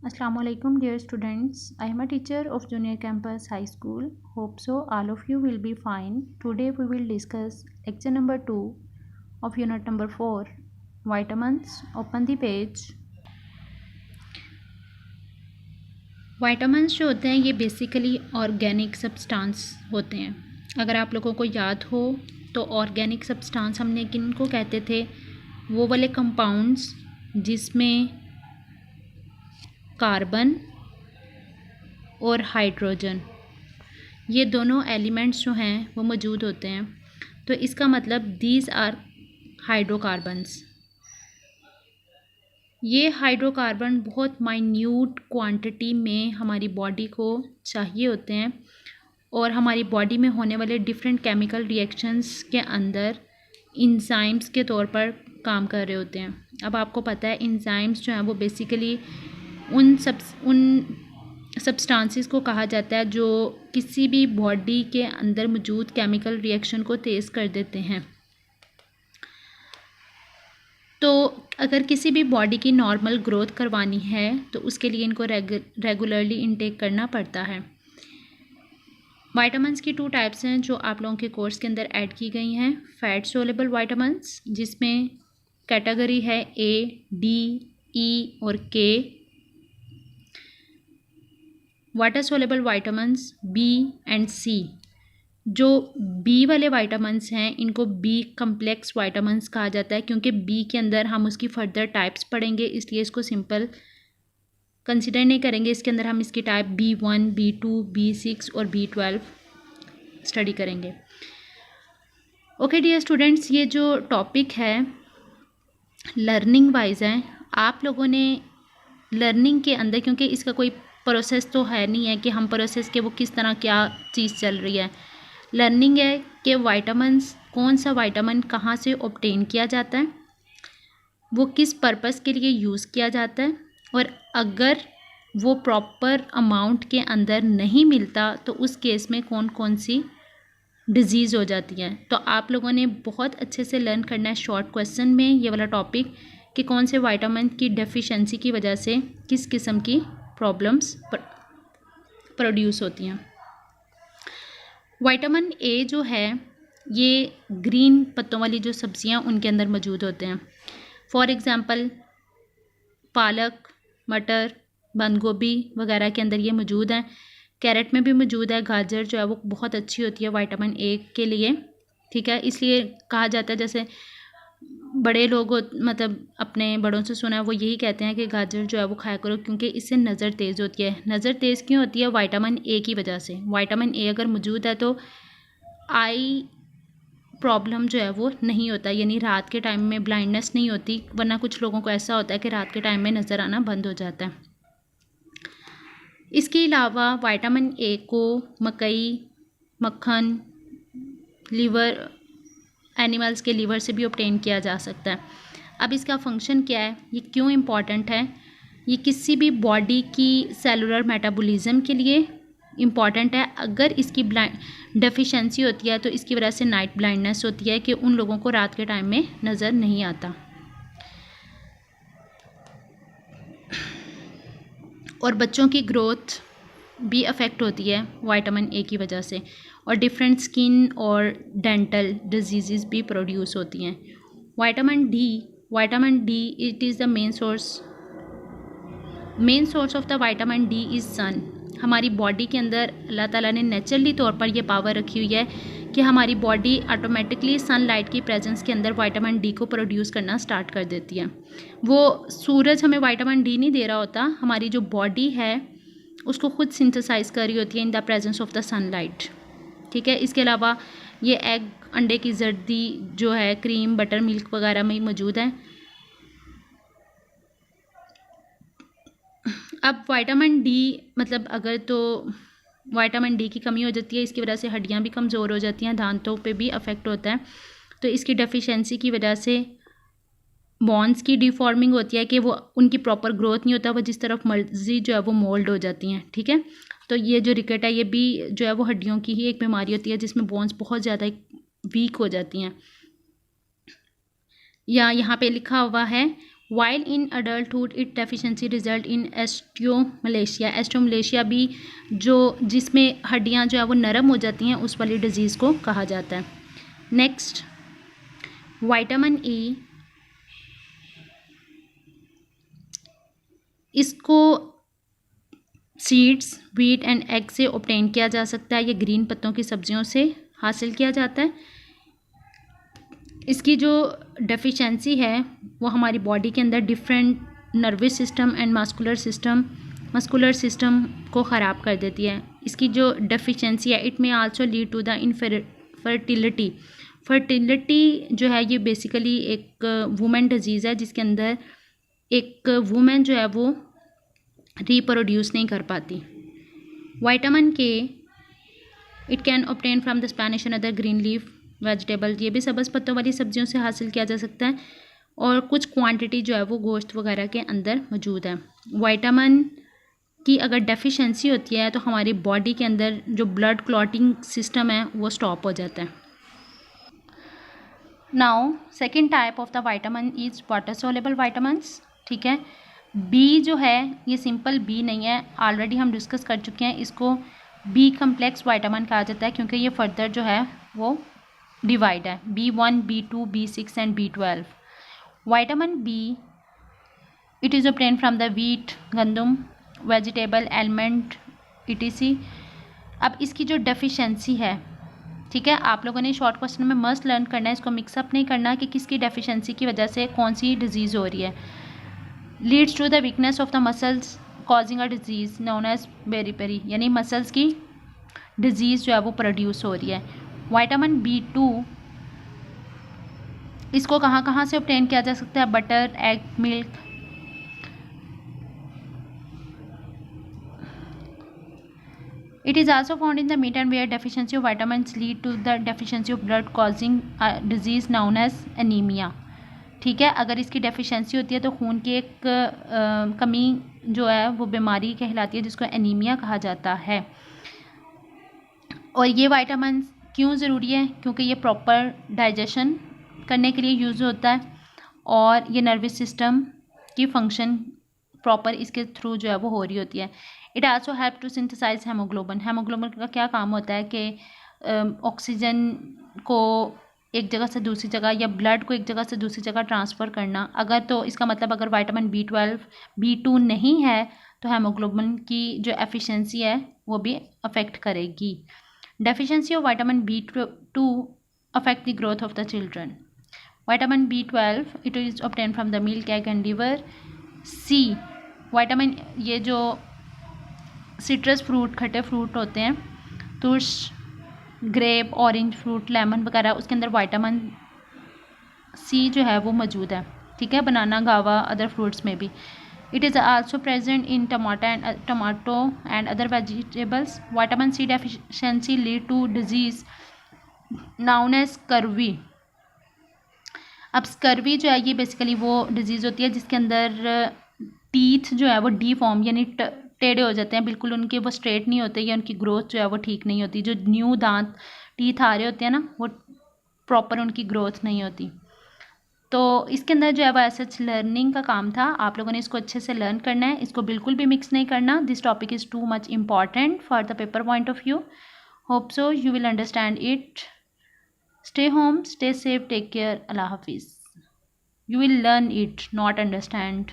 Assalamualaikum dear students. I am a teacher of Junior Campus High School. Hope so all of you will be fine. Today we will discuss lecture number 2 of unit number 4, vitamins. Open the page. Vitamins जो होते हैं ये basically organic substance होते हैं। अगर आप लोगों को याद हो तो ऑर्गेनिक सब्सटेंस हमने किन को कहते थे, वो वाले कंपाउंड्स जिसमें कार्बन और हाइड्रोजन ये दोनों एलिमेंट्स जो हैं वो मौजूद होते हैं। तो इसका मतलब दीज आर हाइड्रोकार्बन्स। ये हाइड्रोकार्बन बहुत माइन्यूट क्वांटिटी में हमारी बॉडी को चाहिए होते हैं और हमारी बॉडी में होने वाले डिफरेंट केमिकल रिएक्शंस के अंदर इंजाइम्स के तौर पर काम कर रहे होते हैं। अब आपको पता है इंजाइम्स जो हैं वो बेसिकली उन सब्सटेंसेस को कहा जाता है जो किसी भी बॉडी के अंदर मौजूद केमिकल रिएक्शन को तेज़ कर देते हैं। तो अगर किसी भी बॉडी की नॉर्मल ग्रोथ करवानी है तो उसके लिए इनको रेगुलरली इनटेक करना पड़ता है। विटामिन्स की 2 टाइप्स हैं जो आप लोगों के कोर्स के अंदर ऐड की गई हैं। फैट सोलेबल विटामिन्स जिसमें कैटेगरी है A, D, E और K। Water soluble vitamins B and C। जो B वाले विटामिन्स हैं इनको B कम्प्लेक्स विटामिन्स कहा जाता है, क्योंकि B के अंदर हम उसकी फर्दर टाइप्स पढ़ेंगे इसलिए इसको सिंपल कंसिडर नहीं करेंगे। इसके अंदर हम इसकी टाइप B1, B2, B6 और B12 स्टडी करेंगे। ओके डियर स्टूडेंट्स, ये जो टॉपिक है लर्निंग वाइज है। आप लोगों ने लर्निंग के अंदर, क्योंकि इसका कोई प्रोसेस तो है नहीं है कि हम प्रोसेस के वो किस तरह क्या चीज़ चल रही है, लर्निंग है कि विटामिन्स कौन सा विटामिन कहाँ से ऑब्टेन किया जाता है, वो किस पर्पस के लिए यूज़ किया जाता है, और अगर वो प्रॉपर अमाउंट के अंदर नहीं मिलता तो उस केस में कौन कौन सी डिजीज़ हो जाती है। तो आप लोगों ने बहुत अच्छे से लर्न करना है शॉर्ट क्वेश्चन में ये वाला टॉपिक कि कौन से विटामिन की डेफिशिएंसी की वजह से किस किस्म की प्रॉब्लम्स प्रोड्यूस होती हैं। विटामिन ए जो है ये ग्रीन पत्तों वाली जो सब्जियां उनके अंदर मौजूद होते हैं। फॉर एग्ज़ाम्पल पालक, मटर, बंद गोभी वगैरह के अंदर ये मौजूद हैं। कैरेट में भी मौजूद है। गाजर जो है वो बहुत अच्छी होती है विटामिन ए के लिए, ठीक है। इसलिए कहा जाता है, जैसे बड़े लोग मतलब अपने बड़ों से सुना है वो यही कहते हैं कि गाजर जो है वो खाया करो क्योंकि इससे नज़र तेज़ होती है। नज़र तेज़ क्यों होती है? विटामिन ए की वजह से। विटामिन ए अगर मौजूद है तो आई प्रॉब्लम जो है वो नहीं होता, यानी रात के टाइम में ब्लाइंडनेस नहीं होती, वरना कुछ लोगों को ऐसा होता है कि रात के टाइम में नज़र आना बंद हो जाता है। इसके अलावा विटामिन ए को मकई, मक्खन, लीवर, एनिमल्स के लीवर से भी ऑब्टेन किया जा सकता है। अब इसका फंक्शन क्या है, ये क्यों इम्पॉर्टेंट है? ये किसी भी बॉडी की सेलुलर मेटाबॉलिज्म के लिए इम्पॉर्टेंट है। अगर इसकी डेफिशिएंसी होती है तो इसकी वजह से नाइट ब्लाइंडनेस होती है कि उन लोगों को रात के टाइम में नज़र नहीं आता। और बच्चों की ग्रोथ भी अफेक्ट होती है विटामिन ए की वजह से, और डिफरेंट स्किन और डेंटल डिजीज़ भी प्रोड्यूस होती हैं। Vitamin D it is the main source of the vitamin D is सन। हमारी बॉडी के अंदर अल्लाह ताला ने नेचुरली तौर पर यह पावर रखी हुई है कि हमारी बॉडी ऑटोमेटिकली सनलाइट की प्रेजेंस के अंदर विटामिन डी को प्रोड्यूस करना स्टार्ट कर देती है। वो सूरज हमें विटामिन डी नहीं दे रहा होता, हमारी जो बॉडी है उसको खुद सिंथेसाइज कर रही होती है in the presence of the sunlight, ठीक है। इसके अलावा ये एग, अंडे की जर्दी जो है, क्रीम, बटर, मिल्क वगैरह में मौजूद है। अब विटामिन डी मतलब अगर तो विटामिन डी की कमी हो जाती है, इसकी वजह से हड्डियां भी कमज़ोर हो जाती हैं, दांतों पे भी अफेक्ट होता है। तो इसकी डेफिशिएंसी की वजह से बोन्स की डिफॉर्मिंग होती है कि वो उनकी प्रॉपर ग्रोथ नहीं होता, वो जिस तरफ मर्जी जो है वो मोल्ड हो जाती हैं, ठीक है। तो ये जो रिकेट है ये भी जो है वो हड्डियों की ही एक बीमारी होती है जिसमें बोन्स बहुत ज़्यादा वीक हो जाती हैं। या यहाँ पे लिखा हुआ है while in adulthood it deficiency result in osteomalacia. Osteomalacia भी जो जिसमें हड्डियां जो है वो नरम हो जाती हैं उस वाली डिजीज़ को कहा जाता है। नेक्स्ट, विटामिन ई, इसको सीड्स, व्हीट एंड एग से ऑब्टेन किया जा सकता है। ये ग्रीन पत्तों की सब्जियों से हासिल किया जाता है। इसकी जो डेफिशिएंसी है वो हमारी बॉडी के अंदर different nervous system and muscular system को ख़राब कर देती है। इसकी जो डेफिशिएंसी है it may also lead to the infertility. Fertility जो है ये बेसिकली एक वुमेन डिजीज़ है जिसके अंदर एक वुमेन जो है वो रिप्रोड्यूस नहीं कर पाती। विटामिन के it can obtain from the Spanish and other green leaf vegetable. ये भी सब्ज़ पत्तों वाली सब्जियों से हासिल किया जा सकता है और कुछ क्वांटिटी जो है वो गोश्त वगैरह के अंदर मौजूद है। विटामिन की अगर डेफिशिएंसी होती है तो हमारी बॉडी के अंदर जो ब्लड क्लॉटिंग सिस्टम है वो स्टॉप हो जाता है। Now second type of the vitamin is water soluble vitamins. ठीक है, बी जो है ये सिंपल बी नहीं है, ऑलरेडी हम डिस्कस कर चुके हैं। इसको बी कम्प्लेक्स विटामिन कहा जाता है क्योंकि ये फर्दर जो है वो डिवाइड है, B1, B2, B6 and B12। Vitamin B it is obtain from the wheat, गंदम, वेजिटेबल, एलमंड etc। अब इसकी जो डेफिशिएंसी है, ठीक है, आप लोगों ने शॉर्ट क्वेश्चन में मस्ट लर्न करना है, इसको मिक्सअप नहीं करना कि किसकी डेफिशिएंसी की वजह से कौन सी डिजीज़ हो रही है। Leads to the weakness of the muscles causing a disease known as beriberi, यानी मसल्स की डिजीज़ जो है वो प्रोड्यूस हो रही है। विटामिन B2 इसको कहाँ कहाँ से ऑब्टेन किया जा सकता है? Butter, egg, milk. It is also found in the meat and where deficiency of vitamins lead to the deficiency of blood causing a disease known as anemia। ठीक है, अगर इसकी डेफिशिएंसी होती है तो खून की एक कमी जो है वो बीमारी कहलाती है जिसको एनीमिया कहा जाता है। और ये विटामिन क्यों ज़रूरी है? क्योंकि ये प्रॉपर डाइजेशन करने के लिए यूज़ होता है और ये नर्वस सिस्टम की फंक्शन प्रॉपर इसके थ्रू जो है वो हो रही होती है। It also help to synthesise haemoglobin. Haemoglobin का क्या काम होता है कि ऑक्सीजन को एक जगह से दूसरी जगह या ब्लड को एक जगह से दूसरी जगह ट्रांसफ़र करना। अगर तो इसका मतलब अगर विटामिन B12, B2 नहीं है तो हेमोग्लोबिन की जो एफिशिएंसी है वो भी अफेक्ट करेगी। Deficiency of vitamin B2 affect the growth of the children. Vitamin B12 it is obtain from the milk, egg and liver. C vitamin, ये जो सिट्रस फ्रूट, खट्टे फ्रूट होते हैं, तुर्श, ग्रेप, ऑरेंज फ्रूट, लेमन वगैरह, उसके अंदर विटामिन सी जो है वो मौजूद है। ठीक है, बनाना, गावा, अदर फ्रूट्स में भी। It is also present in tomato and other vegetables. Vitamin C deficiency lead to disease known as scurvy. अब स्कर्वी जो है ये बेसिकली वो डिजीज़ होती है जिसके अंदर टीथ जो है वो डीफॉर्म यानी टेढ़े हो जाते हैं, बिल्कुल उनके वो स्ट्रेट नहीं होते या उनकी ग्रोथ जो है वो ठीक नहीं होती। जो न्यू दांत टीथ आ रहे होते हैं ना वो प्रॉपर उनकी ग्रोथ नहीं होती। तो इसके अंदर जो है वो ऐसा लर्निंग का काम था, आप लोगों ने इसको अच्छे से लर्न करना है, इसको बिल्कुल भी मिक्स नहीं करना। This topic is too much important for the paper point of view. Hope so you will understand it. Stay home, stay safe, take care, अल्लाह हाफिज़। You will learn it, not understand.